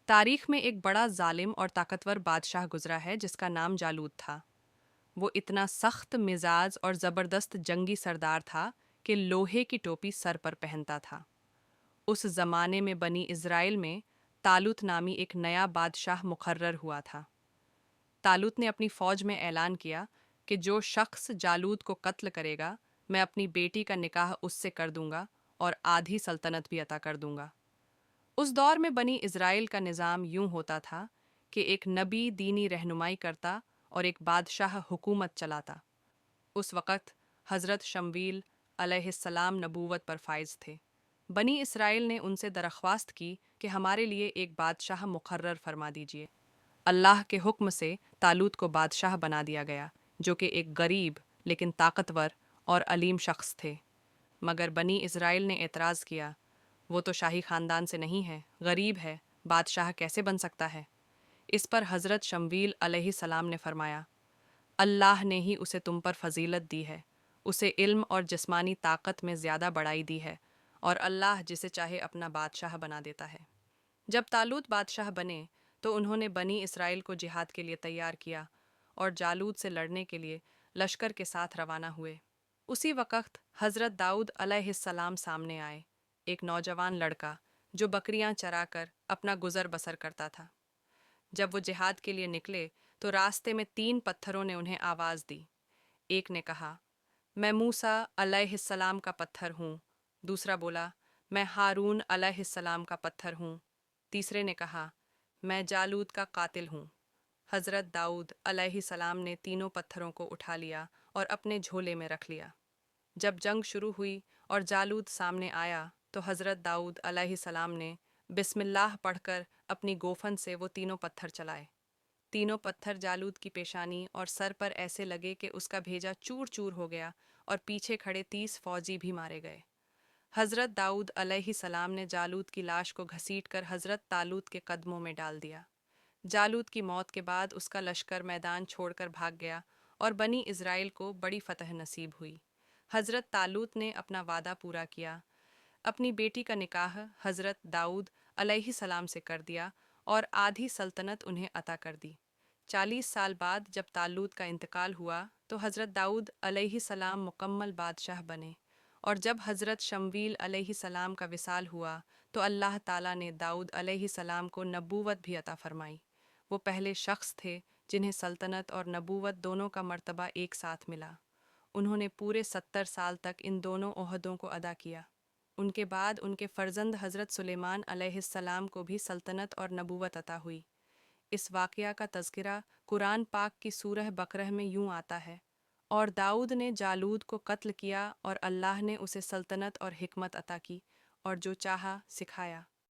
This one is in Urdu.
تاریخ میں ایک بڑا ظالم اور طاقتور بادشاہ گزرا ہے جس کا نام جالوت تھا۔ وہ اتنا سخت مزاج اور زبردست جنگی سردار تھا کہ لوہے کی ٹوپی سر پر پہنتا تھا۔ اس زمانے میں بنی اسرائیل میں طالوت نامی ایک نیا بادشاہ مقرر ہوا تھا۔ طالوت نے اپنی فوج میں اعلان کیا کہ جو شخص جالوت کو قتل کرے گا، میں اپنی بیٹی کا نکاح اس سے کر دوں گا اور آدھی سلطنت بھی عطا کر دوں گا۔ اس دور میں بنی اسرائیل کا نظام یوں ہوتا تھا کہ ایک نبی دینی رہنمائی کرتا اور ایک بادشاہ حکومت چلاتا۔ اس وقت حضرت شمویل علیہ السلام نبوت پر فائز تھے۔ بنی اسرائیل نے ان سے درخواست کی کہ ہمارے لیے ایک بادشاہ مقرر فرما دیجیے۔ اللہ کے حکم سے طالوت کو بادشاہ بنا دیا گیا، جو کہ ایک غریب لیکن طاقتور اور علیم شخص تھے۔ مگر بنی اسرائیل نے اعتراض کیا، وہ تو شاہی خاندان سے نہیں ہے، غریب ہے، بادشاہ کیسے بن سکتا ہے؟ اس پر حضرت شمویل علیہ السلام نے فرمایا، اللہ نے ہی اسے تم پر فضیلت دی ہے، اسے علم اور جسمانی طاقت میں زیادہ بڑائی دی ہے، اور اللہ جسے چاہے اپنا بادشاہ بنا دیتا ہے۔ جب طالوت بادشاہ بنے تو انہوں نے بنی اسرائیل کو جہاد کے لیے تیار کیا اور جالوت سے لڑنے کے لیے لشکر کے ساتھ روانہ ہوئے۔ اسی وقت حضرت داؤد علیہ السلام سامنے آئے، ایک نوجوان لڑکا جو بکریاں چرا کر اپنا گزر بسر کرتا تھا۔ جب وہ جہاد کے لیے نکلے تو راستے میں 3 پتھروں نے انہیں آواز دی۔ ایک نے کہا، میں موسیٰ علیہ السلام کا پتھر ہوں۔ دوسرا بولا، میں ہارون علیہ السلام کا پتھر ہوں۔ تیسرے نے کہا، میں جالوت کا قاتل ہوں۔ حضرت داؤد علیہ السلام نے تینوں پتھروں کو اٹھا لیا اور اپنے جھولے میں رکھ لیا۔ جب جنگ شروع ہوئی اور جالوت سامنے آیا تو حضرت داؤد علیہ السلام نے بسم اللہ پڑھ کر اپنی گوفن سے وہ تینوں پتھر چلائے۔ تینوں پتھر جالوت کی پیشانی اور سر پر ایسے لگے کہ اس کا بھیجا چور چور ہو گیا اور پیچھے کھڑے 30 فوجی بھی مارے گئے۔ حضرت داؤد علیہ السلام نے جالوت کی لاش کو گھسیٹ کر حضرت طالوت کے قدموں میں ڈال دیا۔ جالوت کی موت کے بعد اس کا لشکر میدان چھوڑ کر بھاگ گیا اور بنی اسرائیل کو بڑی فتح نصیب ہوئی۔ حضرت طالوت نے اپنا وعدہ پورا کیا، اپنی بیٹی کا نکاح حضرت داؤد علیہ السلام سے کر دیا اور آدھی سلطنت انہیں عطا کر دی۔ 40 سال بعد جب طالوت کا انتقال ہوا تو حضرت داؤد علیہ السلام مکمل بادشاہ بنے، اور جب حضرت شمویل علیہ السلام کا وصال ہوا تو اللہ تعالیٰ نے داؤد علیہ السلام کو نبوت بھی عطا فرمائی۔ وہ پہلے شخص تھے جنہیں سلطنت اور نبوت دونوں کا مرتبہ ایک ساتھ ملا۔ انہوں نے پورے 70 سال تک ان دونوں عہدوں کو ادا کیا۔ ان کے بعد ان کے فرزند حضرت سلیمان علیہ السلام کو بھی سلطنت اور نبوت عطا ہوئی۔ اس واقعہ کا تذکرہ قرآن پاک کی سورہ بقرہ میں یوں آتا ہے، اور داؤد نے جالوت کو قتل کیا اور اللہ نے اسے سلطنت اور حکمت عطا کی اور جو چاہا سکھایا۔